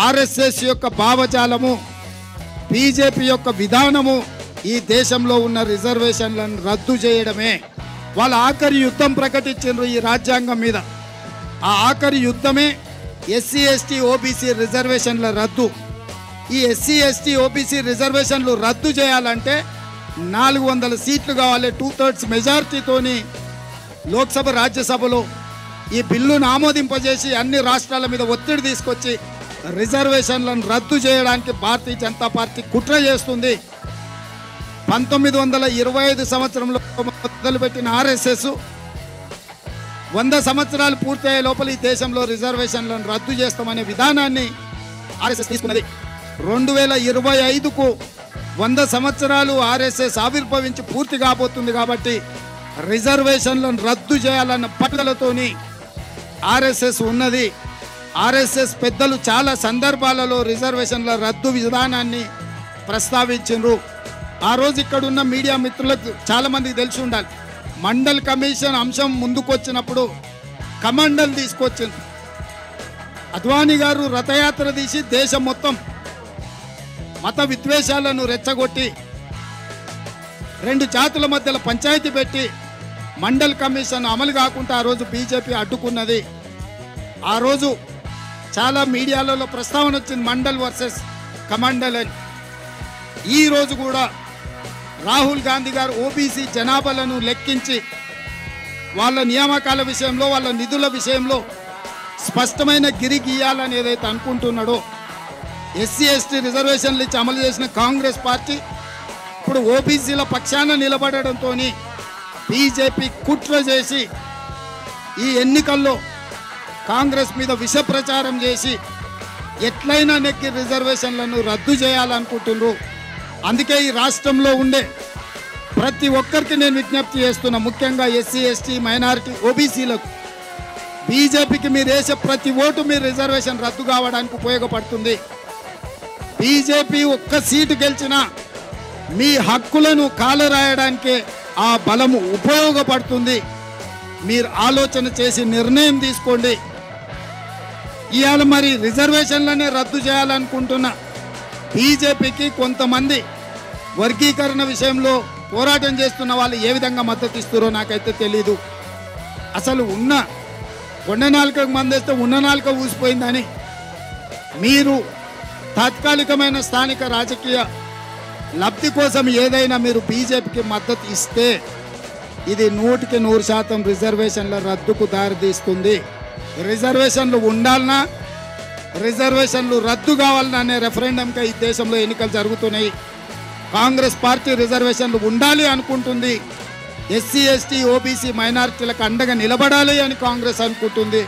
RSS యొక్క భావజాలము, BJP యొక్క విధానము ఈ దేశంలో ఉన్న రిజర్వేషన్లను రద్దు చేయడమే. వాళ్ళ ఆఖరి యుద్ధం ప్రకటించారు ఈ రాజ్యాంగం మీద. ఆ ఆఖరి యుద్ధమే ఎస్సీ ఎస్టీ ఓబీసీ రిజర్వేషన్ల రద్దు. ఈ ఎస్సీ ఎస్టీ ఓబీసీ రిజర్వేషన్లు రద్దు చేయాలంటే 400 సీట్లు కావాలి. 2/3 మెజారిటీతోని లోక్సభ రాజ్యసభలో ఈ బిల్లును ఆమోదింపజేసి అన్ని రాష్ట్రాల మీద ఒత్తిడి తీసుకొచ్చి రిజర్వేషన్లను రద్దు చేయడానికి భారతీయ జనతా పార్టీ కుట్ర చేస్తుంది. 1925 సంవత్సరంలో మొదలుపెట్టిన ఆర్ఎస్ఎస్ 100 సంవత్సరాలు పూర్తయ్యే లోపల ఈ దేశంలో రిజర్వేషన్లను రద్దు చేస్తామనే విధానాన్ని ఆర్ఎస్ఎస్ తీసుకున్నది. 2025కు 100 సంవత్సరాలు ఆర్ఎస్ఎస్ ఆవిర్భవించి పూర్తి కాబోతుంది. కాబట్టి రిజర్వేషన్లను రద్దు చేయాలన్న పట్టుదలతోని ఆర్ఎస్ఎస్ ఉన్నది. ఆర్ఎస్ఎస్ పెద్దలు చాలా సందర్భాలలో రిజర్వేషన్ల రద్దు విధానాన్ని ప్రస్తావించారు. ఆ రోజు ఇక్కడ ఉన్న మీడియా మిత్రులకు చాలామందికి తెలిసి ఉండాలి. మండల్ కమిషన్ అంశం ముందుకొచ్చినప్పుడు కమండల్ తీసుకొచ్చింది. అద్వానీ గారు రథయాత్ర తీసి దేశం మొత్తం మత విద్వేషాలను రెచ్చగొట్టి 2 జాతుల మధ్యలో పంచాయతీ పెట్టి మండల్ కమిషన్ అమలు కాకుండా ఆ రోజు బీజేపీ అడ్డుకున్నది. ఆ రోజు చాలా మీడియాలలో ప్రస్తావన వచ్చింది మండల్ వర్సెస్ కమండల్ అని. ఈ రోజు కూడా రాహుల్ గాంధీ గారు ఓబీసీ జనాభాలను లెక్కించి వాళ్ళ నియామకాల విషయంలో వాళ్ళ నిధుల విషయంలో స్పష్టమైన గిరి గీయాలని ఏదైతే అనుకుంటున్నాడో, ఎస్సీ ఎస్టీ రిజర్వేషన్లు ఇచ్చి అమలు చేసిన కాంగ్రెస్ పార్టీ ఇప్పుడు ఓబీసీల పక్షాన నిలబడడంతో బీజేపీ కుట్ర చేసి ఈ ఎన్నికల్లో కాంగ్రెస్ మీద విష ప్రచారం చేసి ఎట్లయినా నెక్కి రిజర్వేషన్లను రద్దు చేయాలనుకుంటున్నారు. అందుకే ఈ రాష్ట్రంలో ఉండే ప్రతి ఒక్కరికి నేను విజ్ఞప్తి చేస్తున్నా, ముఖ్యంగా ఎస్సీ ఎస్టీ మైనారిటీ ఓబీసీలకు, బీజేపీకి మీరు వేసే ప్రతి ఓటు మీరు రిజర్వేషన్ రద్దు కావడానికి ఉపయోగపడుతుంది. బీజేపీ ఒక్క సీటు గెలిచినా మీ హక్కులను కాలరాయడానికే ఆ బలము ఉపయోగపడుతుంది. మీరు ఆలోచన చేసి నిర్ణయం తీసుకోండి. ఇవాళ మరి రిజర్వేషన్లనే రద్దు చేయాలనుకుంటున్న బీజేపీకి కొంతమంది వర్గీకరణ విషయంలో పోరాటం చేస్తున్న వాళ్ళు ఏ విధంగా మద్దతు ఇస్తారో నాకైతే తెలీదు. అసలు ఉన్న కొండ నాలుకకు మందేస్తే ఉన్న నాలుక ఊసిపోయిందని మీరు తాత్కాలికమైన స్థానిక రాజకీయ లబ్ధి కోసం ఏదైనా మీరు బీజేపీకి మద్దతు ఇస్తే ఇది 100% రిజర్వేషన్ల రద్దుకు దారితీస్తుంది. రిజర్వేషన్లు ఉండాలన్నా రిజర్వేషన్లు రద్దు కావాలన్నా అనే రెఫరెండంగా ఈ దేశంలో ఎన్నికలు జరుగుతున్నాయి. కాంగ్రెస్ పార్టీ రిజర్వేషన్లు ఉండాలి అనుకుంటుంది. ఎస్సీ ఎస్టీ ఓబీసీ మైనారిటీలకు అండగా నిలబడాలి అని కాంగ్రెస్ అనుకుంటుంది.